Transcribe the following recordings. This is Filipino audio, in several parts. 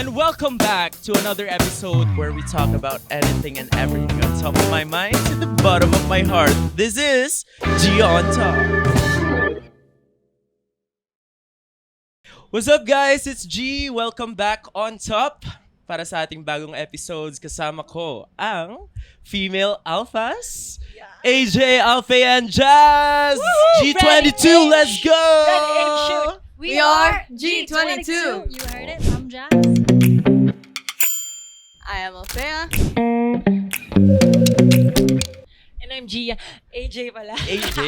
And welcome back to another episode where we talk about anything and everything on top of my mind to the bottom of my heart. This is G on Top. What's up guys? It's G. Welcome back on top. Para sa ating bagong episodes, kasama ko ang female alphas, AJ, Alpha, and Jazz. G22, let's go! We are G22. You heard it. I'm Jazz. I am Althea. And I'm Gia. AJ pala. AJ.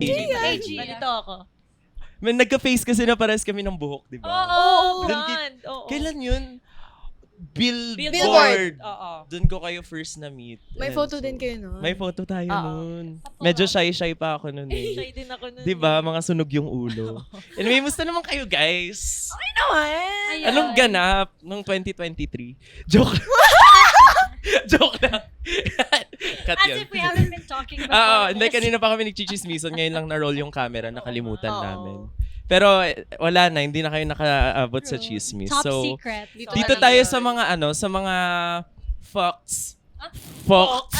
AJ. Malito ako. Man, nagka-face kasi na pares kami ng buhok, di ba? Oo, Doon blonde. Oo. Kailan yun? Billboard. Oo. Doon ko kayo first na meet. May And photo so, din kayo nun. May photo tayo Oo. nun. Medyo shy-shy pa ako nun eh. Shy din ako nun. Di ba? Mga sunog yung ulo. Anyway, musta naman kayo guys? Okay naman. Ayun. Anong ganap nung 2023? Joke lang. Joke lang. Cut As yun. if we haven't been talking before. Hindi, kanina pa kami nagchichismison. Ngayon lang na-roll yung camera. Nakalimutan Oo. namin. Pero wala na, hindi na kayo nakaabot sa chismis. Top So, secret. dito tayo sa mga sa mga facts. Facts.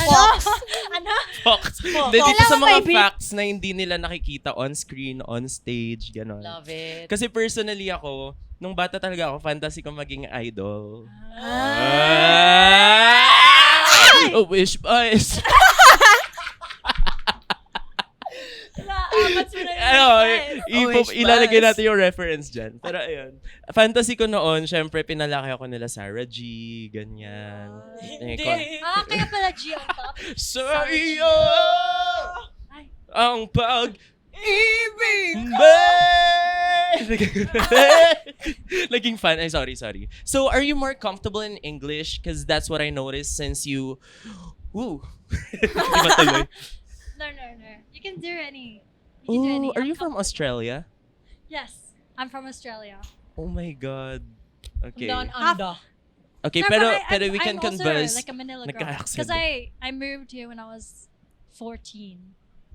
Ano? Facts. Hindi, dito Kailangan sa mga may facts na hindi nila nakikita on screen, on stage, gano'n. Love it. Kasi personally ako, nung bata talaga ako, fantasy ko maging idol. A wish boys. Ilalagay natin yung reference dyan. Pero ayun, fantasy ko noon, syempre pinalaki ako nila Sarah G, ganyan. Hindi. Kaya pala G on top. Sa iyo Ay. ang pag-ibig Naging fan. Ay, sorry. So, are you more comfortable in English? Because that's what I noticed since you... Woo! Di ba tuloy? No. You can do any. You can do any. Ooh, are you from Australia? Yes. I'm from Australia. Oh my God. Okay. Down under. Okay, No, pero but we can I'm also converse. like a Manila girl. Nagka-accent Because I moved here when I was 14.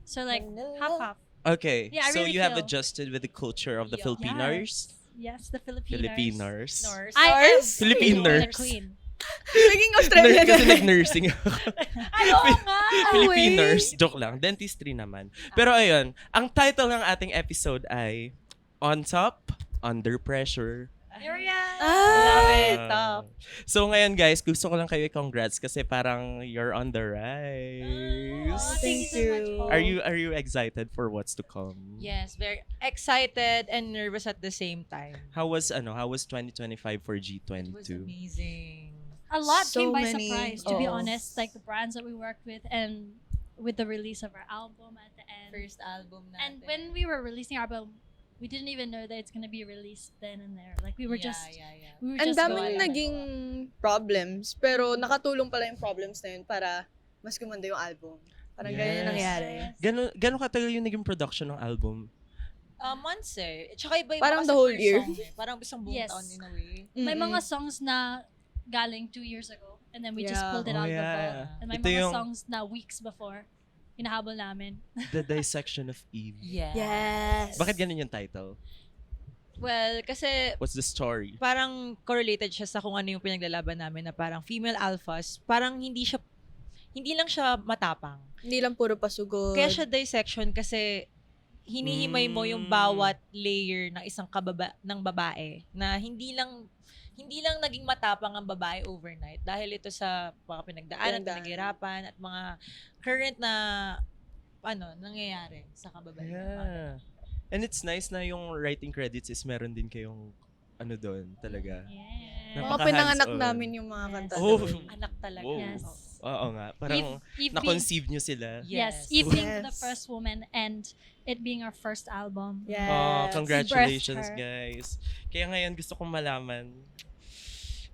So like half. Okay, Yeah, I so really you have feel- adjusted with the culture of the Yeah. Filipinos? Yes, the Filipinos. Filipinos. Nurse. I am Nurse? Filipiners. the queen. Naging Australian Kasi na. nag-nursing ako. Filipiners. Joke lang. Dentistry naman. Pero ayun, ang title ng ating episode ay On Top, Under Pressure. Here we are. Love it. Ah. Top. So ngayon guys, gusto ko lang kayo i-congrats kasi parang you're on the rise. Oh, thank you so much. you. po. Are you excited for what's to come? Yes, very excited and nervous at the same time. How was 2025 for It was G22? amazing. A lot So came by many- surprise, to be Oo. honest. Like the brands that we worked with and with the release of our album at the end. First album natin. And when we were releasing our album, we didn't even know that it's gonna be released then and there. Like we were just Yeah. we were Ang just daming going. naging problems, pero nakatulong pala yung problems na yun para mas gumanda yung album. Parang ganyan yung Yes. nangyari. Gano'n katagal yung naging production ng album? Months eh. Tsaka iba-iba Parang kasi the whole per year. song eh. Parang isang buong Yes. taon in a way. May Mm-mm. mga songs na galing 2 years ago and then we just Yeah. pulled it Oh, out of the yeah. vault. And may Ito mga yung- songs na weeks before hinahabol namin. The Dissection of Eve. Yeah. Yes. Bakit ganun yung title? Well, kasi What's the story? parang correlated siya sa kung ano yung pinaglalaban namin na parang female alphas. Parang hindi lang siya matapang. Hindi lang puro pasugod. Kaya siya dissection kasi hinihimay mo yung bawat layer ng isang ng babae na hindi lang naging matapang ang babae overnight dahil ito sa mga pinagdaanan, Pinagdaanan. at mga current na nangyayari sa kababaihan. Yeah. And it's nice na yung writing credits is meron din kayong doon talaga. Yeah. Mga Napaka pinanganak hands-on. namin yung mga Yes. kanta. Oh. doon. Anak talaga. Wow. Yes. Oo nga. Parang Eve na-conceive nyo sila. Yes, Yes. Eve being the Yes. first woman and it being our first album. Yes. Oh, congratulations Birthed her. guys. Kaya ngayon gusto kong malaman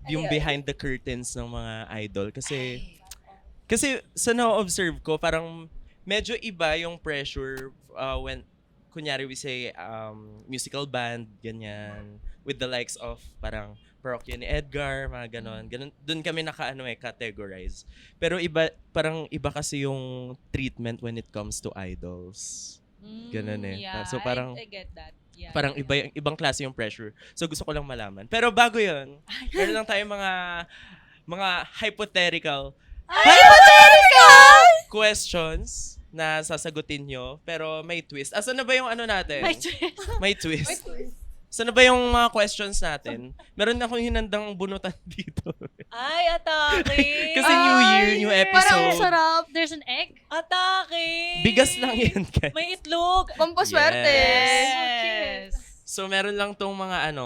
yung Ayun. behind the curtains ng mga idol. Kasi sa na-observe ko, parang medyo iba yung pressure when, kunyari we say, musical band, ganyan, with the likes of parang Parokya ni Edgar, mga ganon. Doon kami categorize. Pero parang iba kasi yung treatment when it comes to idols. Ganun eh. Yeah, So parang- I get that. Yeah, Parang ibang klase yung pressure. So gusto ko lang malaman. Pero bago 'yon, meron lang tayong mga hypothetical questions na sasagutin nyo, pero may twist. Asan na ba yung ano natin? My twist. May twist. Saan na ba yung mga questions natin? Meron akong hinandang bunutan dito. Ay, atake! Kasi New Year, new Parang episode. sarap. There's an egg. Atake! Bigas lang yan, guys. May itlog! Pampaswerte. Yes! So, meron lang tong mga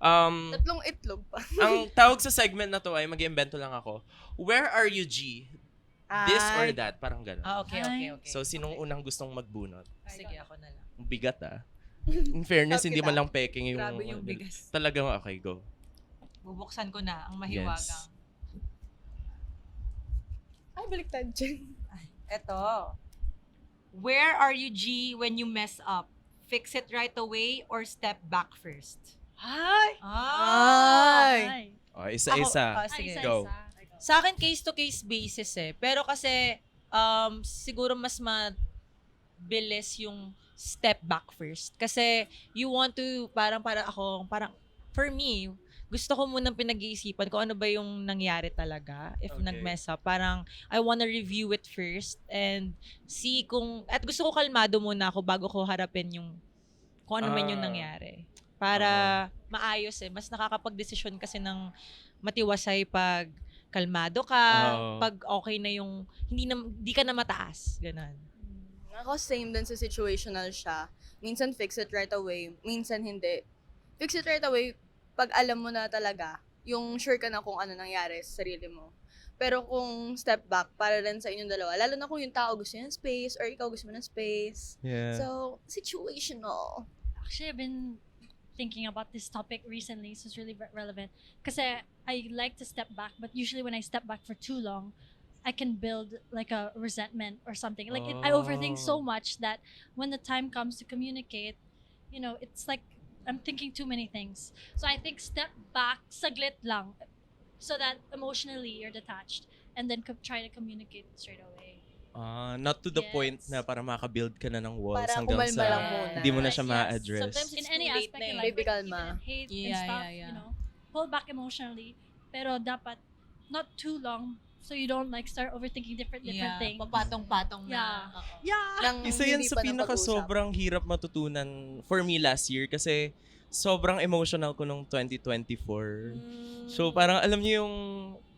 Tatlong itlog pa. ang tawag sa segment na to ay mag-iimbento lang ako. Where are you, G? This or that? Parang gano'n. Okay. So, sinong unang gustong magbunot? Sige, ako na lang. Ang bigat In fairness, hindi man lang peking yung... Grabe yung bigas. Talagang, okay, go. Bubuksan ko na ang mahiwagang. Yes. Ay, baliktad dyan. Eto. Where are you, G, when you mess up? Fix it right away or step back first? Ay! Ay. Oh, isa-isa. Sige. Go. Sa akin, case-to-case basis Pero kasi, siguro mas mabilis yung step back first. Kasi, you want to, parang for me, gusto ko munang pinag-iisipan kung ano ba yung nangyari talaga if Okay. nag-mess up. Parang, I wanna review it first and see at gusto ko kalmado muna ako bago ko harapin kung ano man yung nangyari. Para maayos Mas nakakapag-desisyon kasi ng matiwasay pag kalmado ka, pag okay na yung, hindi ka na mataas. Ganon. Ako same din sa situational siya. Minsan fix it right away, minsan hindi. Fix it right away pag alam mo na talaga, yung sure ka na kung ano nangyari sa sarili mo. Pero kung step back, para rin sa inyong dalawa, lalo na kung yung tao gusto niya ng space or ikaw gusto mo ng space. Yeah. So, situational. Actually, I've been thinking about this topic recently, so it's really relevant. Because I like to step back, but usually when I step back for too long, I can build like a resentment or something. Like I overthink so much that when the time comes to communicate, it's like I'm thinking too many things. So I think step back, saglit lang, so that emotionally you're detached, and then try to communicate straight away. Not to the Yes. point na para makabuild ka na ng walls Para hanggang kumalma sa lang muna. hindi mo na Yes, siya yes. ma-address. Sometimes In it's any too late aspect na in eh. life, Baby, like, kalma. even in hate and Yeah, stuff, yeah. Pull back emotionally, pero dapat not too long, so you don't like start overthinking different things. Papatong-patong Yeah. na. Oo. Yeah. Nang Isa yan hindi sa pa napag-uusap. sobrang hirap matutunan for me last year kasi sobrang emotional ko nung 2024. So parang alam niyo yung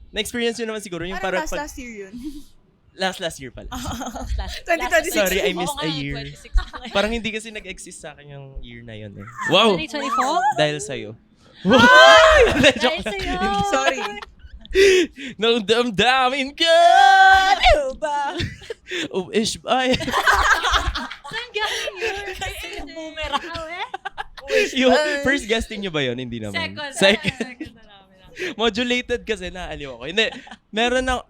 na-experience nyo naman siguro yung Parang parang last year yun. last year pala. 2026. Sorry, I Oo missed nga, a year. 26 na ngayon. Parang hindi kasi nag-exist sa akin yung year na yun eh. Wow! 2024? Dahil sa'yo. Wow! Joke lang. sa'yo! Sorry. Nang damdamin ka! Ano ba? Oh, ish, ay. Saan galing yun? Boomerang. Yung first guesting nyo ba yun? Hindi naman. Second na namin. Modulated kasi naaliw ako. Hindi,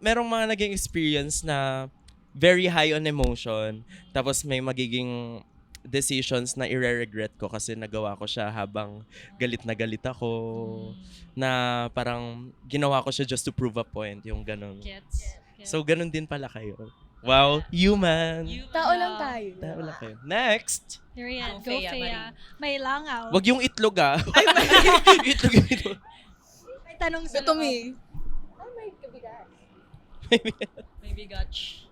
merong mga naging experience na very high on emotion. Tapos may magiging decisions na i-regret ko kasi nagawa ko siya habang galit na galit ako. Na parang ginawa ko siya just to prove a point. Yung ganun. Gets. So, ganun din pala kayo. Wow, human. Tao lang tayo. Tao lang kayo. Next. Here yan. Go, Go, Fea, Fea. May langaw. Wag yung itlog ah. Itlog yung itlog. May tanong sa Ito loob. me. Oh my kabigat. Maybe gotch.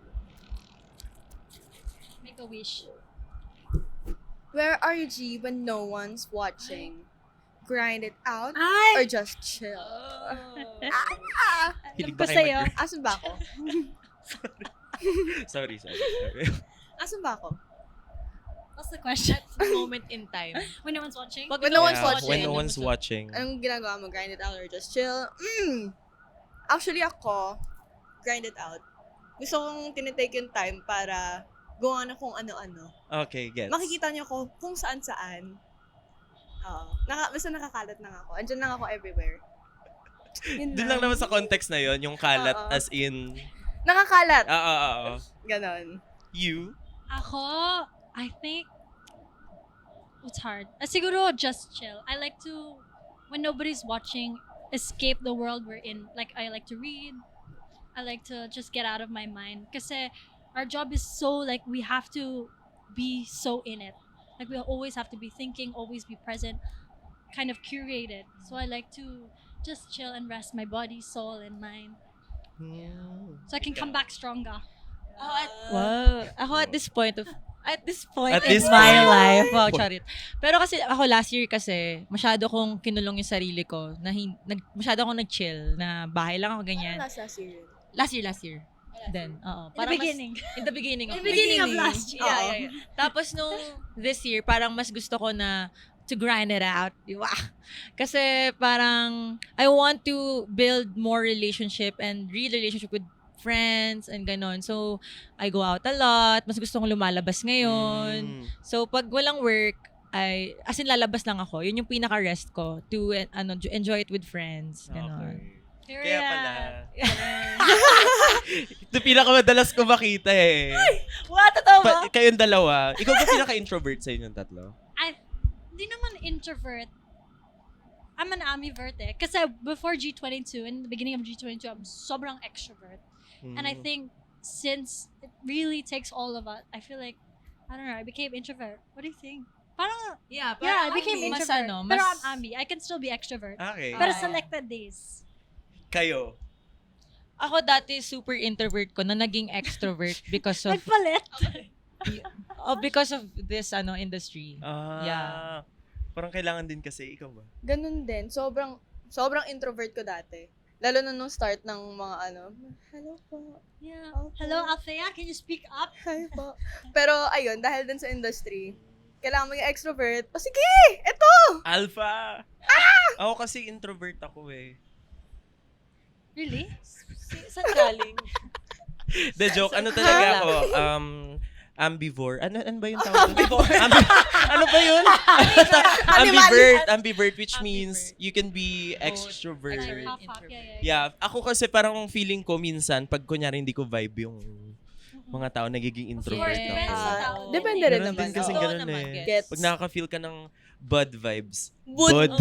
Make a wish. Where are you, G, when no one's watching? Grind it out Ay! or just chill? Hilig Alam ba ko kayo sa'yo. mag- Asan ba ako? Sorry. Asan ba ako? What's the question? The moment in time. When no one's watching? Pag When no one's Yeah, watching. When no one's watching. Anong ginagawa mo? Grind it out or just chill? Actually ako, grind it out. Gusto kong tinitake yung time para gawa na kung ano-ano. Okay, gets. Makikita niyo ko kung saan-saan. Oo. Basta nakakalat lang ako. Andyan lang ako everywhere. Yun Doon lang naman sa context na yon yung kalat Oo. as in... Nakakalat. Oo. Ganon. You? Ako, I think it's hard. Siguro just chill. I like to, when nobody's watching, escape the world we're in. Like, I like to read. I like to just get out of my mind. Kasi our job is so, like, we have to be so in it. Like we always have to be thinking, always be present, kind of curated. So I like to just chill and rest my body, soul, and mind, so I can come back stronger. Ako at this point At in this my point. life. Wow, charit. Pero kasi ako last year kasi masyado kong kinulong yung sarili ko na masyado akong nag-chill na bahay lang ako ganyan. Last year. Last year. Then, In the beginning. In the beginning. In the beginning of last year. Yeah. Tapos nung this year, parang mas gusto ko na to grind it out, di ba? Kasi parang I want to build more relationship and real relationship with friends and ganon. So, I go out a lot. Mas gusto kong lumalabas ngayon. So, pag walang work, as in lalabas lang ako. Yun yung pinaka-rest ko to enjoy it with friends. Ganon. Okay. Kaya pala. Ito pinakamadalas ko makita eh. What? Totoo ba? Kayong dalawa. Ikaw ba pinaka-introvert sa inyong tatlo? Hindi naman introvert. I'm an ambivert eh. Kasi before G22, in the beginning of G22, I'm sobrang extrovert. And I think since it really takes all of us, I feel like, I don't know, I became introvert. What do you think? Parang, Yeah, yeah, I became mas introvert. ano, Pero mas- I'm ambi. I can still be extrovert. Okay. Pero Ah. selected days. Kayo? Ako dati super introvert ko na naging extrovert because of Nagpalit. because of this industry. Yeah. Parang kailangan din kasi. Ikaw ba? Ganun din. Sobrang introvert ko dati. Lalo na nung start ng mga hello po, Yeah. Okay. Hello, Althea, can you speak up? hi po. Pero ayun, dahil din sa industry, kailangan maging extrovert. O sige, eto! Alpha! Ako kasi introvert ako eh. Really? Saan galing? The joke, ano talaga ako? Ambivore. Ano ba yung tawag? Ano ba yun? Ambivert, which means you can be extrovert. Like half, Yeah, ako kasi parang feeling ko minsan, pag kunyari hindi ko vibe yung mga tao, nagiging introvert Depends ako. sa tao. Depende rin Ganun naman. din kasi Oo ganun naman, eh. gets. Pag nakaka-feel ka ng bud vibes. Bud.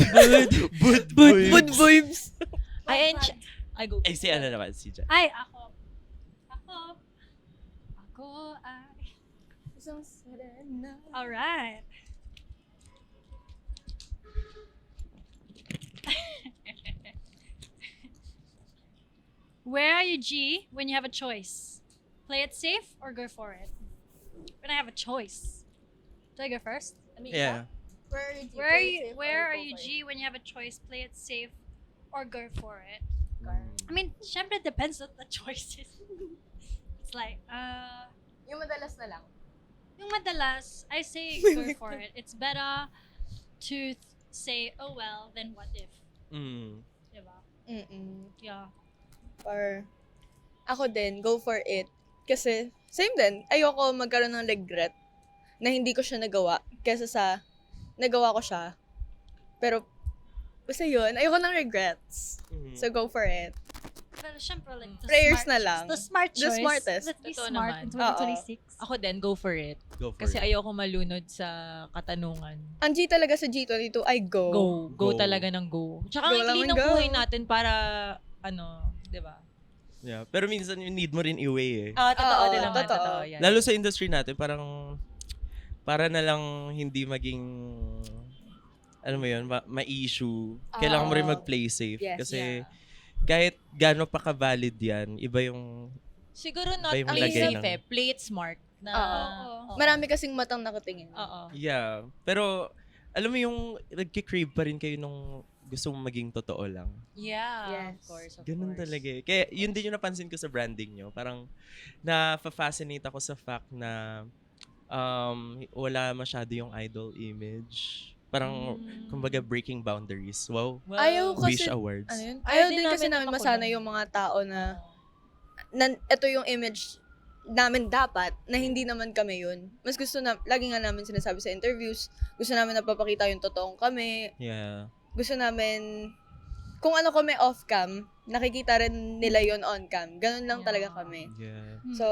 Bud vibes. I go. Eh, si ano naman, si Jan. Ay, ako ay. Alright. Where are you, G, when you have a choice? Play it safe or go for it? When I have a choice. Do I go first? Yeah. Where are you, G, when you have a choice? Play it safe or go for it? I mean, syempre depends what the choice is. It's like, Yung madalas na lang. yung madalas, I say go for it. It's better to say, oh well, than what if. Diba? Yeah. Or, ako din, go for it. Kasi, same din, ayoko magkaroon ng regret na hindi ko siya nagawa kesa sa nagawa ko siya. Pero, basta yun, ayoko ng regrets. So, go for it. Pero syempre, like, the Prayers smart na lang. The smart The choice. smartest. Let's be Totoo smart naman. in 2026. Ako din, go for it. Go for Kasi it. ayoko malunod sa katanungan. Ang G talaga sa G22 ay go. Go Go. talaga ng go. Tsaka Go ang lang clean ng ng go. buhay natin para, di ba? Yeah. Pero minsan you need mo rin i-weigh eh. Totoo Oo, din naman. totoo. Totoo yan. Lalo sa industry natin, parang para na lang hindi maging ano mo yun, ma-issue. Kailangan mo rin mag-play safe. Yes. Kasi kahit gaano pa ka-valid yan, iba yung Siguro not Iba yung play lagay safe ng- play it smart. Na, Oo. Marami kasing matang nakatingin. Oo. yeah. Pero alam mo yung nagki-crave pa rin kayo nung gusto mong maging totoo lang. Yeah, Yes. of course. Ganun talaga eh. Kaya yun din yung napansin ko sa branding nyo. Parang na-fascinate ako sa fact na wala masyado yung idol image. Parang, kumbaga, breaking boundaries. Wow. Ayaw kasi- Wish Awards. Ano yun? Ayaw Ayaw din din kasi namin namin ako masana nun. yung mga tao na ito yung image namin dapat na hindi naman kami yun. Mas gusto na, lagi nga namin sinasabi sa interviews, gusto namin napapakita yung totoong kami. Yeah. Gusto namin, kung ano kami off-cam, nakikita rin nila yon on-cam. Ganun lang talaga kami. Yeah. So,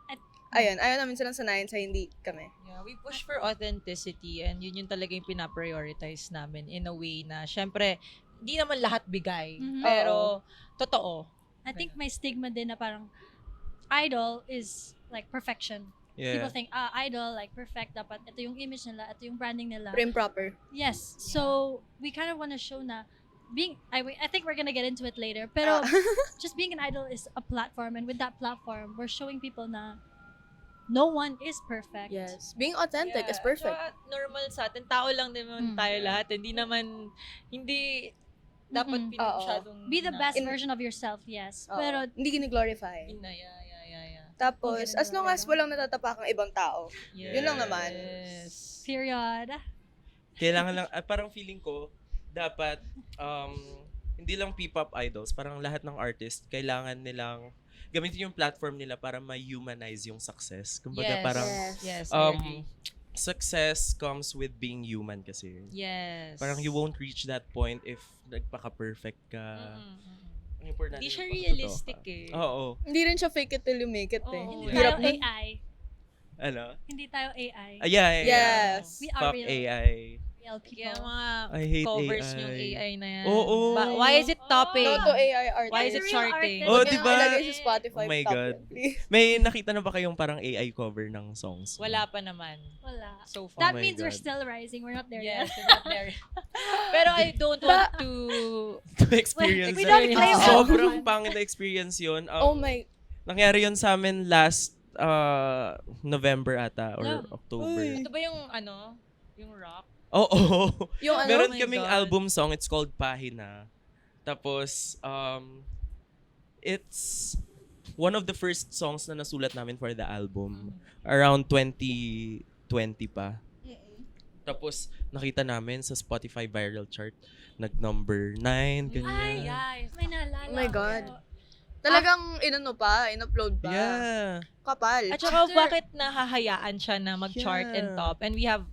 At- ayun, ayaw namin silang sanayin sa hindi kami. Yeah, we push for authenticity and yun talaga yung pinaprioritize namin in a way na syempre, hindi naman lahat bigay. Mhm. Pero, totoo. I think may stigma din na parang idol is like perfection. People Yeah. think, idol, like perfect, dapat ito yung image nila, ito yung branding nila. Prim proper. Yes. So, we kind of want to show na I think we're gonna get into it later. Pero, just being an idol is a platform. And with that platform, we're showing people na no one is perfect. Yes. Being authentic is perfect. Tsaka normal sa atin. Tao lang naman tayo lahat. Hindi dapat Mm-mm. masyadong... Be the best In- version of yourself, yes. Oo. Pero, Hindi gini-glorify. Yeah. Tapos, Okay, as long as walang natatapakang ibang tao. Yes. Yun lang naman. period. Kailangan lang, parang feeling ko, dapat, hindi lang P-pop idols, parang lahat ng artist, kailangan nilang gamitin yung platform nila para ma-humanize yung success. Kumbaga parang, Yes, I um, agree. success comes with being human kasi. Yes. Parang you won't reach that point if nagpaka-perfect ka. Ang importante Hindi siya yung realistic pagtotoo eh. ka. Oo. Hindi rin siya fake it till you make it eh. Oo. Hindi Hirap tayo nun. AI. Ano? Hindi tayo AI. Yeah. Yes. We are Fuck real. AI. Real people. Kaya mga I hate covers AI. yung AI na yan. Oo. Why is it topping? No to AI artists. Why is it Real charting? artist. Oh, Huwag diba? nyo ilagay sa Spotify Oh my top God. yan, please. May nakita na ba kayong parang AI cover ng songs? Wala pa naman. Wala. So far. That my means we're God. still rising. We're not there Yes, yet. we're not there. Pero I don't want to... experience We that. don't claim that. Sobrang pangit na experience yun. Oh my. Nangyari yun sa amin last November ata or Yeah. October. Ito ba yung yung rock? Oo. Yung ano? Meron Oh my kaming God. album song, it's called Pahina. Tapos, it's one of the first songs na nasulat namin for the album. Around 2020 pa. Tapos, nakita namin sa Spotify viral chart, nag-number 9, ganyan. Ay, may naalala. Oh my ako. God. Talagang in-upload pa. Yeah. Kapal. At saka After- bakit nahahayaan siya na mag-chart and Yeah. top? And we have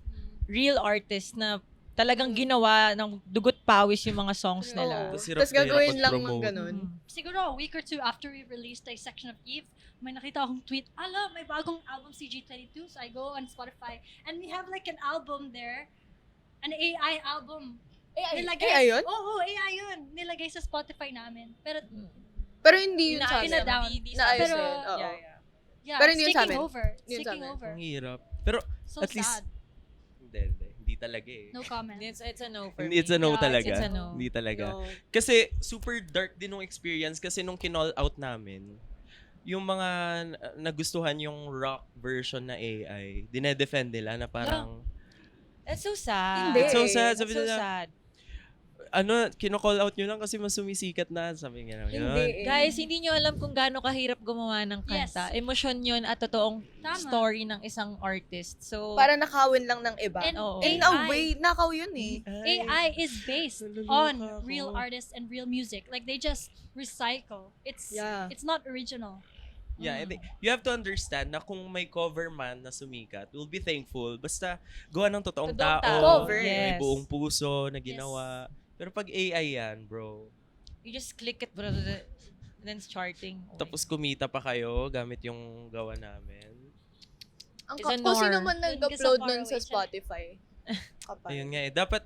real artists na talagang ginawa ng dugot pawis yung mga songs nila. Tapos hirap Tapos na hirap gagawin lang ng mag-promote. ganun. Siguro a week or two after we released Dissection of Eve, may nakita akong tweet, may bagong album si G22. So I go on Spotify and we have like an album there. An AI album. AI yun? Oo, AI yun. Nilagay sa Spotify namin. Pero, Pero hindi yun sa Inaayos amin. down. Naayos Pero, yun, oo. yeah, Pero it's hindi yun sa taking amin. over. It's Hindi yun sa taking amin. over. Ang hirap. Pero, So at least, sad. hindi talaga eh. No comment. It's a no for Hindi, me. it's a no Yeah, talaga. It's a no. Hindi talaga. No. Kasi super dark din nung experience kasi nung kinall out namin, yung mga nagustuhan yung rock version na AI, dinedefend nila na parang, It's so sad. Hindi. It's so sad. It's Sabi so nila, sad. kino-call out nyo lang kasi mas sumisikat na. Sabi nga Hindi yun. eh. Guys, hindi nyo alam kung gaano kahirap gumawa ng Yes. kanta. Emosyon yun at totoong Tama. story ng isang artist. So, Para nakawin lang ng iba. And Oo. In AI, a way, nakaw yun eh. AI is based Naluluka on ako. real artists and real music. Like they just recycle. It's Yeah. it's not original. Yeah, and you have to understand na kung may cover man na sumikat, we'll be thankful. Basta gawa ng totoong Totoong tao. tao. Cover. May Yes. buong puso na ginawa. Pero pag AI yan, bro, you just click it, bro, and then it's charting. tapos kumita pa kayo gamit yung gawa namin. Ang It's a kung sino nor. man Dun ka nag-upload sa nun sa faraway Spotify. Kapal. Ayun nga eh. Dapat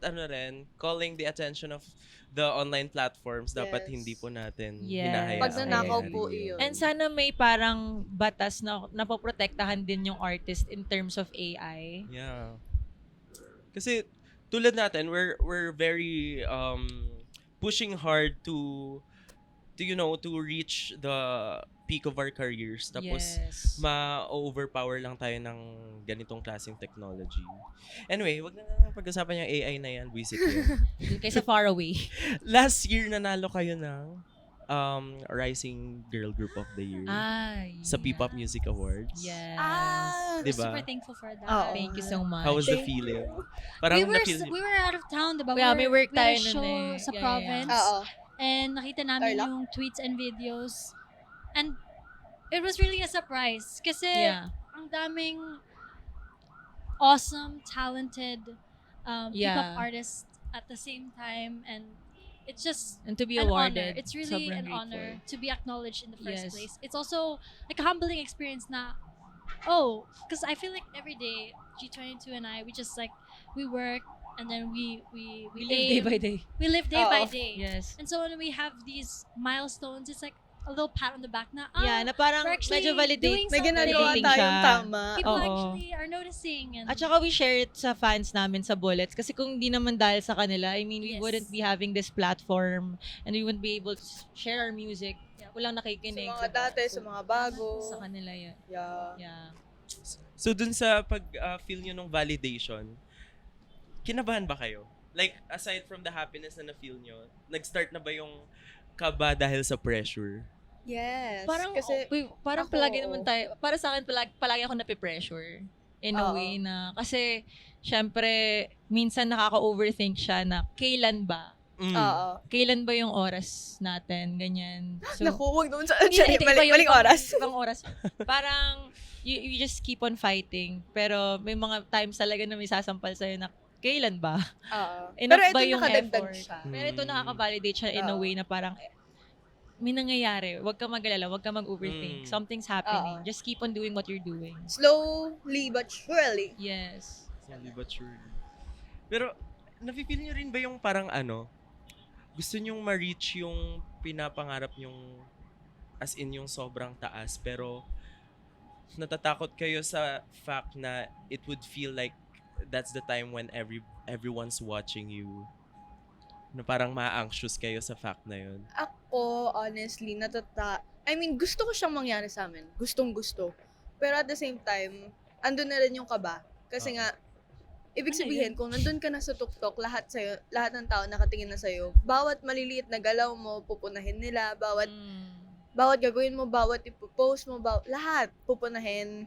calling the attention of the online platforms, dapat Yes. hindi po natin Yes. hinahayaan. Pag nanakaw mangyari po yun. iyon. And sana may parang batas na napoprotektahan din yung artist in terms of AI. Yeah. Kasi tulad natin, we're very pushing hard to reach the peak of our careers. Tapos yes. ma-overpower lang tayo ng ganitong klaseng technology. Anyway, wag na lang pag-usapan yung AI na yan. Visit yun. Kaysa far away. Last year, nanalo kayo ng Rising Girl Group of the Year sa P-Pop Music Awards. Yes. We're Diba? super thankful for that. Oo. Thank you so much. How was the Thank feeling? you. Parang we were na-feel we were out of town, diba? Yeah, may work we had tayo a nun show eh. sa Yeah, province. Oo. And nakita namin Tarlac? yung tweets and videos. And it was really a surprise. Kasi Yeah. ang daming awesome, talented Yeah. P-pop artists at the same time. And it's just And to be an awarded. honor. It's really sobrang an grateful. honor to be acknowledged in the first Yes. place. It's also like a humbling experience na, because I feel like every day, G22 and I, we just like, we work and then we We live day aim. by day. We live day by Oo. day. Yes. And so when we have these milestones, it's like, a little pat on the back na, Yeah, na parang we're actually medyo validate. doing May something. ginagawa Validating tayong siya. tama. People Oo. actually are noticing. And At saka we share it sa fans namin sa Bullets. Kasi kung di naman dahil sa kanila, I mean, we Yes. wouldn't be having this platform and we wouldn't be able to share our music. Walang nakikinig. Sa mga diba? dati, sa mga bago. Sa kanila yun. Yeah. Yeah. So dun sa pag-feel nyo ng validation, kinabahan ba kayo? Like, aside from the happiness na na-feel nyo, nag-start na ba yung kaba dahil sa pressure? Yes. Parang, kasi, parang ako, palagi oo. naman tayo, para sa akin, palagi ako nape-pressure. In a Oo. way na, kasi, syempre, minsan nakaka-overthink siya na, kailan ba? Mm. oo. Kailan ba yung oras natin? Ganyan. So, Naku, huwag naman sa... Hindi, Sorry, hindi, iba yung maling oras. Ibang oras. Parang, you just keep on fighting. Pero may mga times talaga na may sasampal sa'yo na, kailan ba? Oo. Enough Pero ito ba yung nakadagdag effort? siya. Pero ito nakaka-validate siya in a Oo. way na parang, may nangyayari. Huwag ka mag-alala. Huwag ka mag-overthink. Mm. Something's happening. Oo. Just keep on doing what you're doing. Slowly but surely. Yes. Slowly but surely. Pero, nafe-feel nyo rin ba yung parang gusto nyong ma-reach yung pinapangarap nyong as in yung sobrang taas, pero natatakot kayo sa fact na it would feel like that's the time when everyone's watching you. Na parang ma-anxious kayo sa fact na yun. Ako, honestly, I mean, gusto ko siyang mangyari sa amin. Gustong gusto. Pero at the same time, andun na rin yung kaba. Kasi Oo. nga, ibig Ano sabihin, kung nandun ka na sa tuktok, lahat ng tao nakatingin na sa'yo. Bawat maliliit na galaw mo, pupunahin nila. Bawat gagawin mo, bawat ipopost mo, lahat pupunahin.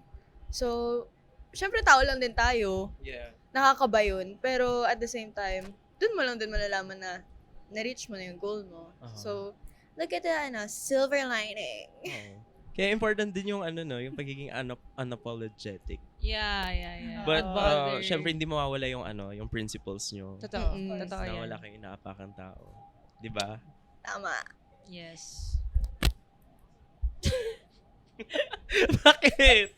So, syempre tao lang din tayo. Yeah. Nakakaba yun. Pero at the same time, dun mo lang din malalaman na na-reach mo na yung goal mo. Aha. So, look at the silver lining. Oo. Kaya important din yung yung pagiging unapologetic. Yeah. But Unbothered. syempre hindi mawawala yung yung principles nyo. Totoo. Mm-mm. Totoo Na yan. wala kayong inaapakang tao. 'Di ba? Tama. Yes. Bakit?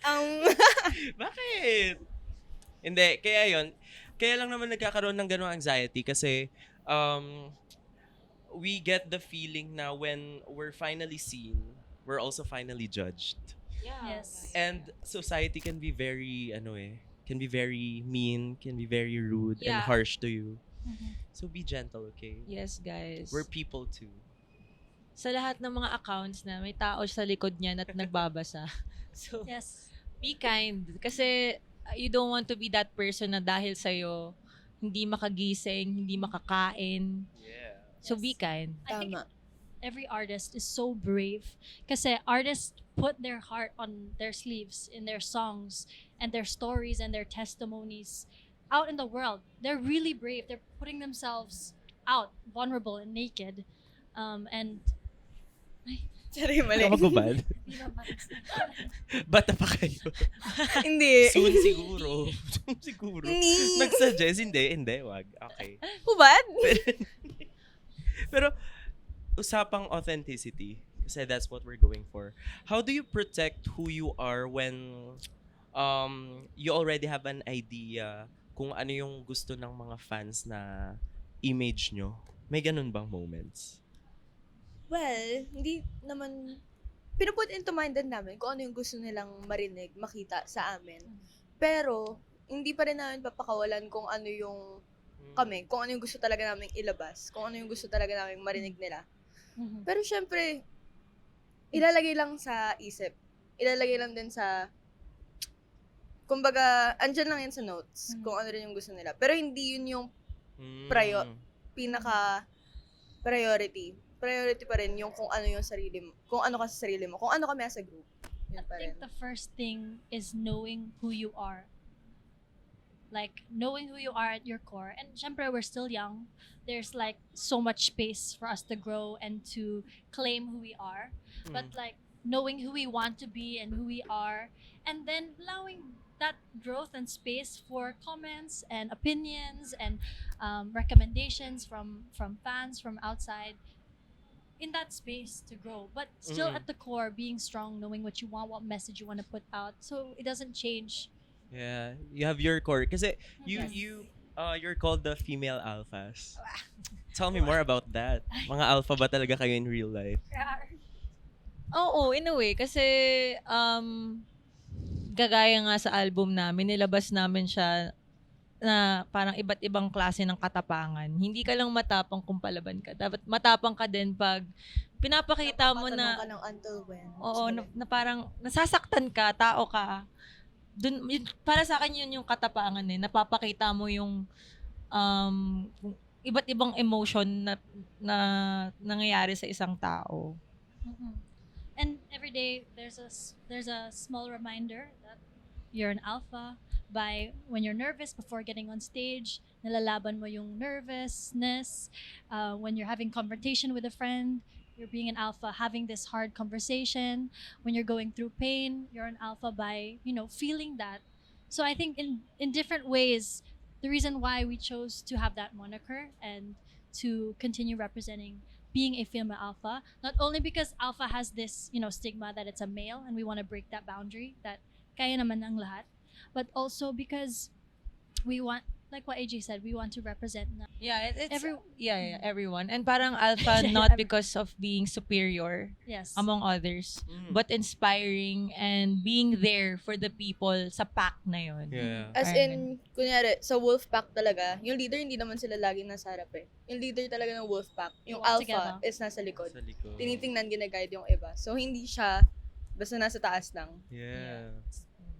Bakit? Hindi, kaya yun. Kaya lang naman nagkakaroon ng ganung anxiety kasi we get the feeling na when we're finally seen, we're also finally judged. Yeah. Yes. And society can be very, can be very mean, can be very rude and Yeah. harsh to you. Mhm. So be gentle, okay? Yes, guys. We're people too. Sa lahat ng mga accounts na may tao sa likod niyan at nagbabasa. So, Yes. be kind. Kasi you don't want to be that person na dahil sa'yo, hindi makagising, hindi makakain. Yeah. So, Yes. be kind. I think Tama. every artist is so brave kasi artists put their heart on their sleeves in their songs and their stories and their testimonies out in the world. They're really brave. They're putting themselves out, vulnerable and naked. And Sorry, mali. Ano magubad? Bata pa kayo. Hindi. Soon siguro. Soon siguro. Hindi. Nag-suggest, hindi, wag. Okay. Hubad? Pero, usapang authenticity, kasi that's what we're going for. How do you protect who you are when you already have an idea kung ano yung gusto ng mga fans na image nyo? May ganun bang moments? Well, hindi naman, pinuput into mind din namin kung ano yung gusto nilang marinig, makita sa amin. Pero, hindi pa rin namin papakawalan kung ano yung kami, kung ano yung gusto talaga namin ilabas, kung ano yung gusto talaga namin marinig nila. Mhm. Pero syempre, ilalagay lang sa isip. Ilalagay lang din sa, kumbaga, andyan lang yan sa notes, kung ano rin yung gusto nila. Pero hindi yun yung pinaka-priority. Priority pa rin yung kung ano yung sarili mo, kung ano ka sa sarili mo, kung ano kami as a group. I Yun pa rin. think the first thing is knowing who you are. Like, knowing who you are at your core. And syempre, we're still young. There's like so much space for us to grow and to claim who we are. But like, knowing who we want to be and who we are. And then allowing that growth and space for comments and opinions and recommendations from fans from outside. In that space to grow, but still Mhm. at the core, being strong, knowing what you want, what message you want to put out, so it doesn't change. Yeah, you have your core. Kasi Yes. you're called the female alphas. Tell me more about that. Mga alpha ba talaga kayo in real life? Oo, in a way. Kasi, gagaya nga sa album namin, nilabas namin siya na parang iba't ibang klase ng katapangan. Hindi ka lang matapang kung palaban ka. Dapat matapang ka din pag pinapakita mo Napapatanong na, ka ng until when. oo, na parang nasasaktan ka, tao ka. Para sa akin yun yung katapangan eh. Napapakita mo yung iba't ibang emotion na nangyayari sa isang tao. Mhm. And every day there's a small reminder that you're an alpha by when you're nervous before getting on stage, nalalaban mo yung nervousness. When you're having confrontation with a friend, you're being an alpha, having this hard conversation. When you're going through pain, you're an alpha by, feeling that. So I think in different ways, the reason why we chose to have that moniker and to continue representing being a female alpha, not only because alpha has this, stigma that it's a male and we want to break that boundary that kaya naman ng lahat, but also because we want, like what AJ said, we want to represent na Yeah, it's Every- everyone. And parang alpha Yeah, not every- because of being superior yes. among others, Mm. but inspiring and being there for the people sa pack na yun. Yeah. As Parang in, kunyari, sa Wolfpack talaga, yung leader hindi naman sila laging nasa harap eh. Yung leader talaga ng Wolfpack, yung Walk alpha together. is nasa likod. Sa likod. Tinitingnan, ginaguide yung iba. So, hindi siya basta nasa taas lang. Yeah.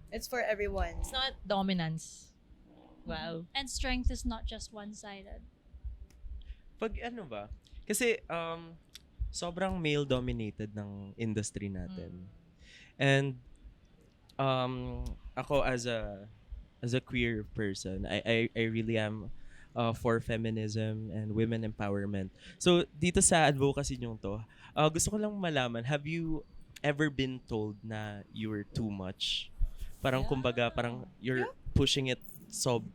It's for everyone. It's not dominance. Wow. And strength is not just one-sided. Pag ano ba? Kasi sobrang male-dominated ng industry natin. And ako as a queer person, I really am for feminism and women empowerment. So dito sa advocacy nyo to, gusto ko lang malaman, have you ever been told na you were too much? Parang Yeah. kumbaga, parang you're pushing it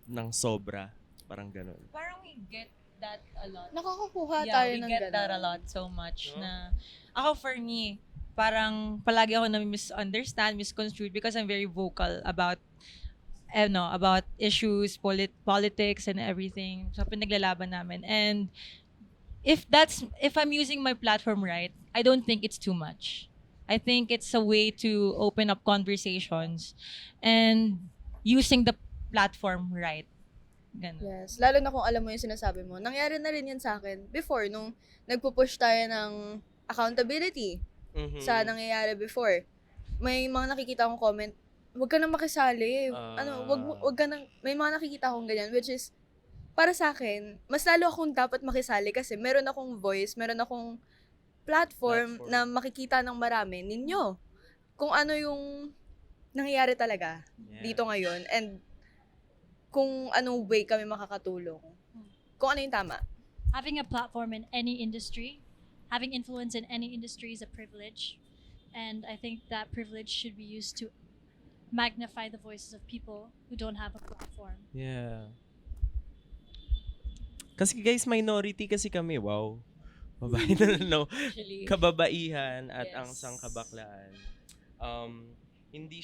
ng sobra. Parang ganun. Parang we get that a lot. Nakakakuha Yeah, tayo we ng get that a ganun. lot so much No? na ako for me, parang palagi ako na misunderstand, misconstrued because I'm very vocal about about issues, politics and everything. So pinaglalaban namin. And if I'm using my platform right, I don't think it's too much. I think it's a way to open up conversations and using the platform right. Ganun. Yes. Lalo na kung alam mo yung sinasabi mo. Nangyari na rin yan sa akin before, nung nagpo-push tayo ng accountability Mhm. sa nangyayari before. May mga nakikita akong comment, wag ka nang makisali. Wag ka nang, may mga nakikita akong ganyan, which is, para sa akin, mas lalo akong dapat makisali kasi meron akong voice, meron akong platform na makikita ng marami ninyo. Kung ano yung nangyayari talaga Yeah. dito ngayon and kung anong way kami makakatulong. Kung ano yung tama. Having a platform in any industry, having influence in any industry is a privilege. And I think that privilege should be used to magnify the voices of people who don't have a platform. Yeah. Kasi guys, minority kasi kami. Wow. Babae na no. Actually. Kababaihan at Yes. ang sangkabaklaan. Hindi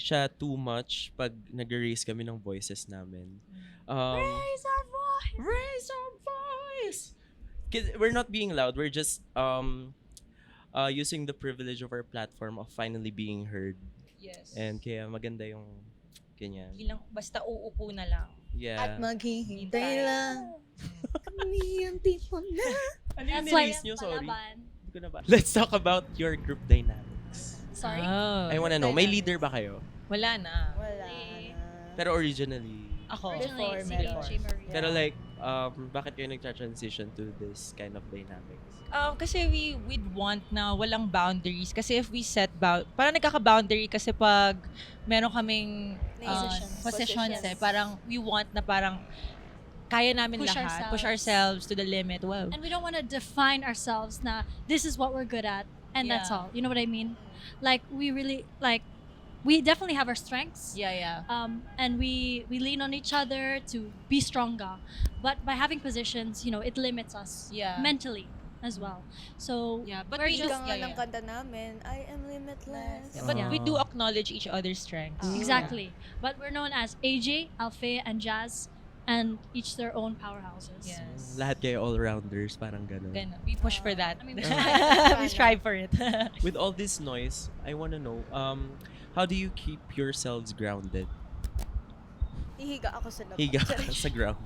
siya too much pag nag-raise kami ng voices namin. Raise our voice! Raise our voice! 'Cause we're not being loud, we're just using the privilege of our platform of finally being heard. Yes. And kaya maganda yung ganyan. Ilang, basta uupo na lang. Yeah. At maghihintay Hintay. lang. Kami ang tipo na. Ano That's yung why nilis nyo? Sorry. palaban. Hindi ko na ba? Let's talk about your group dynamics. Sorry. Oh. I wanna know, may leader ba kayo? Wala na. Wala Eh, na. Pero originally. Ako. Originally, Before, si meron. AJ Maria. Pero like, bakit kayo nag-transition to this kind of dynamics? Kasi we'd want na walang boundaries. Kasi if we set parang nagkaka-boundary kasi pag meron kaming Positions. positions Yes. parang we want na parang kaya namin Push lahat. Push ourselves. ourselves to the limit. Wow. And we don't want to define ourselves na this is what we're good at and that's Yeah. all. You know what I mean? Like we really we definitely have our strengths. Yeah. And we lean on each other to be stronger. But by having positions, it limits us Yeah. mentally as well. So Yeah, but we're we Ika just nga yeah, ng yeah. kanta namin, I am limitless. But Yeah. we do acknowledge each other's strengths. Mm. exactly. But we're known as AJ, Alfea, and Jazz. and each their own powerhouses. Yes. Lahat kayo all-rounders, parang ganun. Ganun. We push for that. I mean, We strive for it. With all this noise, I wanna know, how do you keep yourselves grounded? Hihiga ako sa labas. Higa ka sa ground.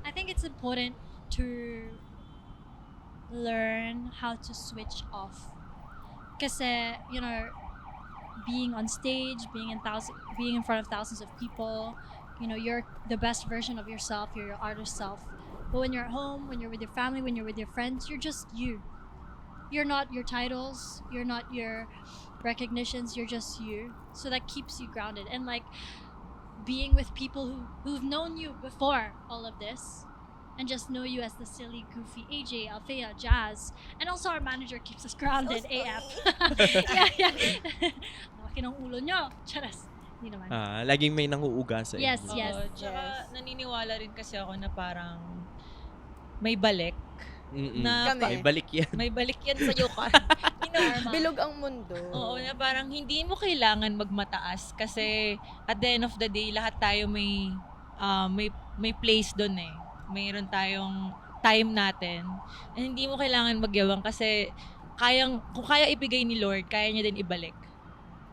I think it's important to learn how to switch off. Kasi, being on stage, being in front of thousands of people, you're the best version of yourself, you're your artist self. But when you're at home, when you're with your family, when you're with your friends, you're just you. You're not your titles, you're not your recognitions, you're just you. So that keeps you grounded. And like being with people who've known you before all of this and just know you as the silly, goofy AJ, Althea, Jazz. And also our manager keeps us grounded, AF. yeah. Laki ng ulo nyo. Charas. Hindi naman. Laging may nanguuga sa inyo. Yes, yes. Oo, tsaka naniniwala rin kasi ako na parang may balik. Mm-mm. Na Kami. May balik yan. May balik yan sa'yo ka. Bilog ang mundo. Oo, na parang hindi mo kailangan magmataas kasi at the end of the day, lahat tayo may place doon eh. Mayroon tayong time natin. And hindi mo kailangan magyawang kasi kung kaya ibigay ni Lord, kaya niya din ibalik.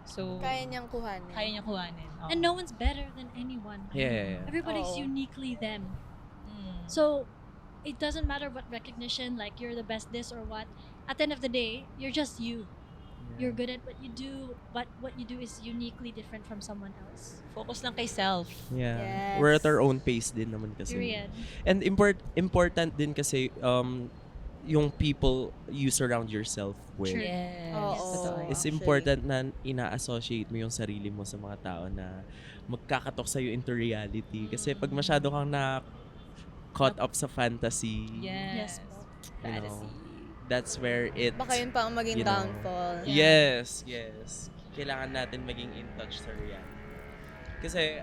So, Kaya niyang kuhanin. kaya niya kuhanin. Oo. And no one's better than anyone. Yeah. Everybody's Oo. uniquely them. Mm. So it doesn't matter what recognition, like you're the best this or what. At the end of the day, you're just you. You're good at what you do, but what you do is uniquely different from someone else. Focus lang kay self. Yeah. Yes. We're at our own pace din naman kasi. Period. And important din kasi yung people you surround yourself with. True. Yes. Oo. Totoo. It's Actually. important na ina-associate mo yung sarili mo sa mga tao na magkakatok sa'yo into reality. Kasi pag masyado kang na caught up sa fantasy, Yes. Yes. you know, Fantasy. that's where it... Baka yun pa ang maging you know, downfall. Yes. Kailangan natin maging in touch sa reality. Kasi,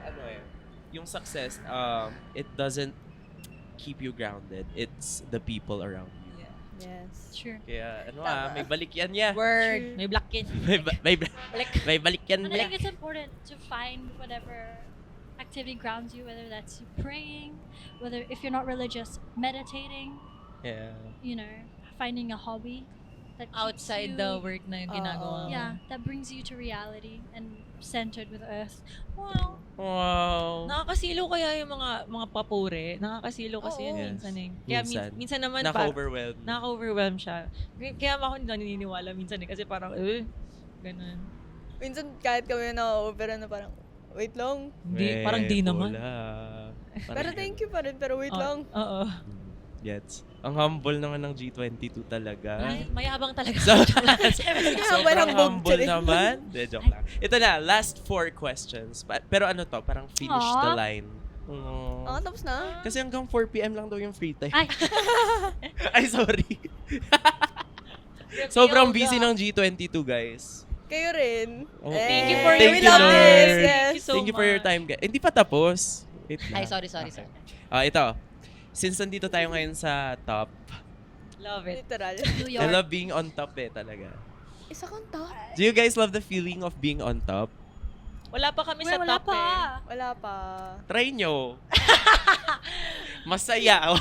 yung success, it doesn't keep you grounded. It's the people around you. Yes. Sure. Kaya, Tama. may balik yan niya. Word. May black kid. May balik yan And I niya. think it's important to find whatever activity grounds you, whether that's you praying, whether if you're not religious, meditating, Yeah. finding a hobby that keeps Outside you, the work na ginagawa mo. yeah, that brings you to reality and centered with earth. Wow. Wow. Nakakasilo kaya yung mga papuri. Nakakasilo kasi Oo. yun Yes. minsan eh. Kaya Minsan. minsan naman Naka-overwhelmed. Naka-overwhelm siya. Kaya ako hindi naniniwala minsan eh. Kasi parang, ganun. Minsan kahit kami na-over na parang, wait lang. Parang di naman. Pero thank you pa rin, pero wait lang. Oo. Gets. Ang humble naman ng G22 talaga. Mayabang talaga. Sobrang hambog, humble Charing. naman. De, joke lang. Ito na, last 4 questions. Pero ano to, parang finish the Aw. line. Tapos na. Kasi hanggang 4 p.m. lang daw yung free time. Ay, Ay, sorry. Sobrang busy ng G22, guys. Kayo rin. Oh, Thank you for Thank we you, love Lord. this. Yes. Thank you so Thank you for your much. time, guys. Hindi pa tapos. Wait lang. Ay, sorry. Ito. Since nandito tayo ngayon sa top, Love it. Literal. New I York. love being on top talaga. Isa kang top. Do you guys love the feeling of being on top? Wala pa kami sa Wala top pa. eh. Wala pa. Try nyo. Masaya.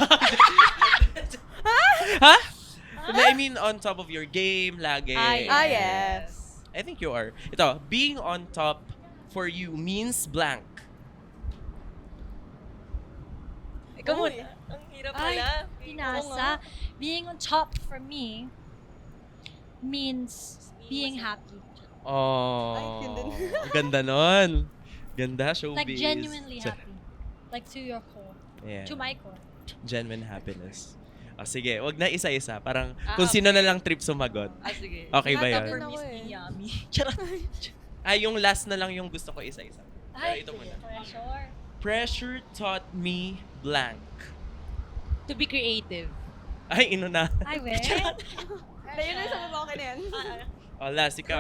Ha? I mean, on top of your game, lagi. Yes. I think you are. Ito, being on top for you means blank. Ikaw mo. Uy. Ang hirap Ay, pala. Pinasa. Being on top for me means being happy. Oh. Ay, yun din. Ganda nun. Ganda, showbiz. Like genuinely happy. Like to your core. Yeah. To my core. Genuine happiness. Sige, wag na isa-isa. Parang Ah, kung sino na lang trip sumagot. sige. Okay ba Tinatanong yun? na ako Miss eh. Yummy. Charot. Yung last na lang yung gusto ko isa-isa. Pero Ay, ito muna. Pressure. Pressure taught me blank. To be creative. Ay, inuna. Ay, we. Ayun na sa baba na yan. Last, ikaw.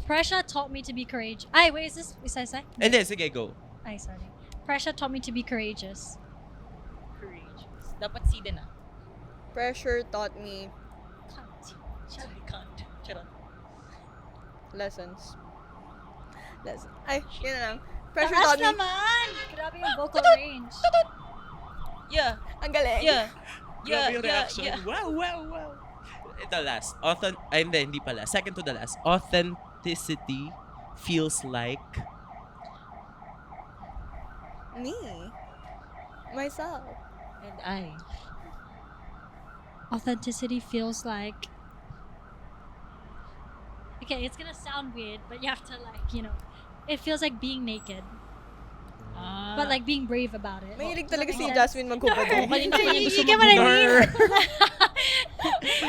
Pressure taught me to be courageous. Ay, wait, is this? Is I say? Hindi, sige, go. Ay, sorry. Pressure taught me to be courageous. Courageous. Dapat sida na. Pressure taught me Charot. lessons. Ay, yun na lang. Pressure Taas Tony. naman! Grabe yung vocal range. Yeah. Ang galing. Yeah. Grabe yung Yeah. reaction. Yeah. Wow, wow, wow. Ito last. Hindi pala. Second to the last. Authenticity feels like... Me. Myself. And I. Authenticity feels like... Okay, it's gonna sound weird, but you have to it feels like being naked. But like being brave about it. Mahilig Does that talaga make si sense? Jasmine magkukubo. Kanina pa niya gusto You get what I mag- mean?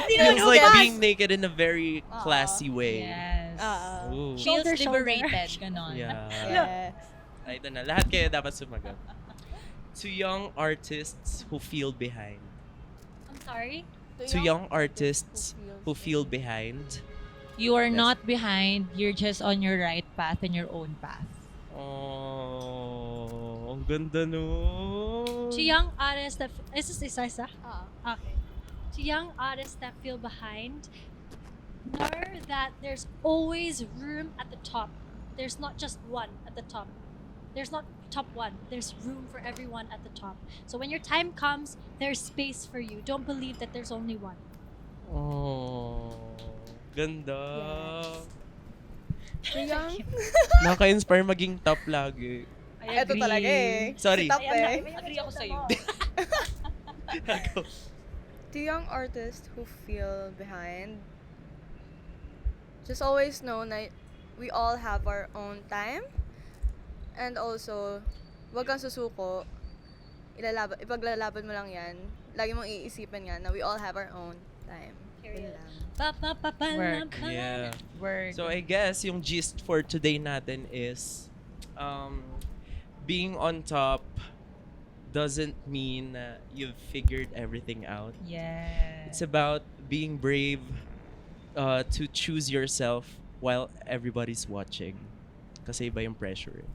Feels like being naked in a very classy way. Yes. Ooh. Feels Shoulder, shoulder. liberated. Ganon. Yeah. Yes. Ay, ito na. Lahat kayo dapat sumagot. To young artists who feel behind. I'm sorry? To young artists who feel behind. You are Yes. not behind. You're just on your right path and your own path. Oh, ang ganda no. To young artists that... Is this Isa? Ah. Okay. To young artists that feel behind, know that there's always room at the top. There's not just one at the top. There's not top one. There's room for everyone at the top. So when your time comes, there's space for you. Don't believe that there's only one. Oh, ganda. To young... Naka-inspire maging top lagi. I Ito talaga eh. Sorry. Si Top eh. Agree ako sa'yo. To young artists who feel behind, just always know na we all have our own time. And also, wag kang susuko. Ipaglalaban mo lang yan. Lagi mong iisipin nga na we all have our own time. Yun lang. Work. Yeah. Word. So I guess yung gist for today natin is being on top doesn't mean you've figured everything out. yes. It's about being brave to choose yourself while everybody's watching. Kasi iba yung pressure.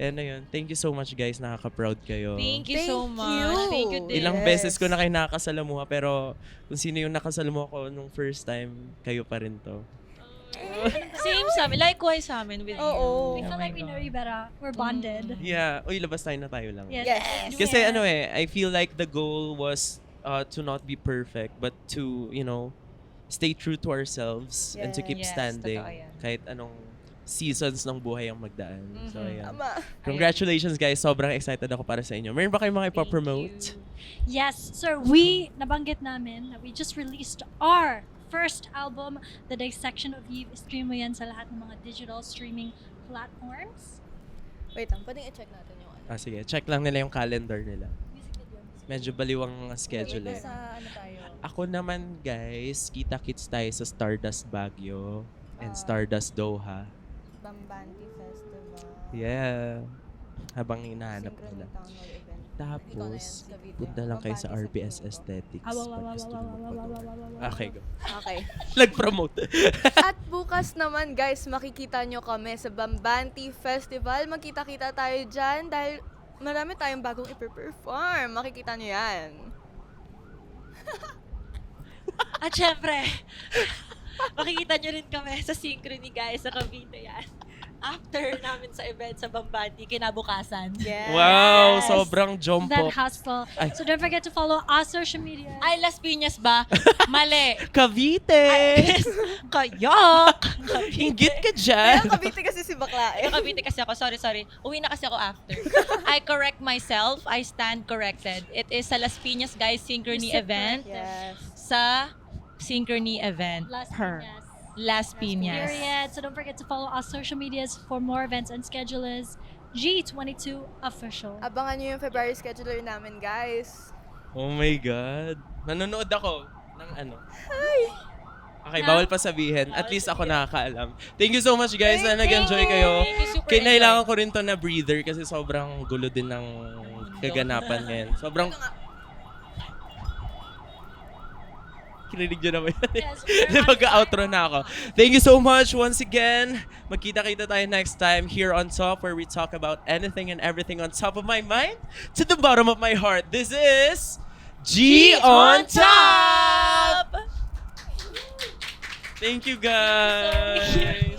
And ayun, thank you so much guys, nakaka-proud kayo. Thank you so Thank much. you. Thank you din. Ilang Yes. beses ko na kayo nakakasalamuha, pero kung sino yung nakasalamuha ko nung first time, kayo pa rin to. Same sa amin. Likewise sa amin with Oo. We you. feel Oh like my we know God. you better. We're bonded. Yeah, uy, labas tayo na tayo lang. Yes. Yes. Kasi Yeah. ano I feel like the goal was to not be perfect, but to, stay true to ourselves and to Yes. keep Yes, standing totoo yan. kahit anong seasons ng buhay ang magdaan. So, Mhm. ayan. Tama. Congratulations guys, sobrang excited ako para sa inyo. Meron ba kayong mga Thank ipapromote? you. Yes, sir. We nabanggit namin that we just released our first album, The Dissection of Eve. Stream mo yan sa lahat ng mga digital streaming platforms. Wait lang, pwedeng i-check natin yung ano. Sige, check lang nila yung calendar nila. Music video. Medyo baliwang schedule eh. Sa ano tayo? Ako naman guys, kita-kits tayo sa Stardust Baguio and Ah. Stardust Doha. Bambanti Festival. Yeah. Habang hinahanap nila. Synchrony Town Hall event. Tapos, Ikaw na yan, Cavite. punta lang kayo sa Bambanti RPS Quinto. Aesthetics Ah, pag gusto nyo magpa-tour. Okay, go. Okay. Nag-promote. At bukas naman guys, makikita nyo kami sa Bambanti Festival. Magkita-kita tayo dyan dahil marami tayong bagong i-perform. Makikita nyo yan. At syempre, makikita nyo rin kami sa Synchrony guys, sa Cavite yan. After namin sa event sa Bambanti, kinabukasan. Yes. Wow, sobrang That jompo. hustle. Ay. So don't forget to follow our social media. Ay, Las Piñas ba? Mali. Cavite! Kayak! Inggit ka Kaya dyan! Cavite kasi si bakla eh. Cavite kasi ako. Sorry. Uwi na kasi ako after. I correct myself. I stand corrected. It is sa Las Piñas guys Synchrony You said event. Yes. Sa Synchrony event. Last Per. Piñas. Las Piñas. Period. So don't forget to follow our social medias for more events and schedulers. G22 Official. Abangan nyo yung February scheduler namin guys. Oh my God. Nanonood ako ng ano. Okay, bawal pa sabihin. At least ako nakakaalam. Thank you so much guys na nag-enjoy kayo. Thank you, super Kinailangan enjoy. ko rin to na breather kasi sobrang gulo din ng kaganapan ngayon. Sobrang... Kinilig nyo naman yan. Yes, we're Mag-outro na ako. Thank you so much once again. Magkita-kita tayo next time here on Top where we talk about anything and everything on top of my mind to the bottom of my heart. This is G on Top! Thank you guys!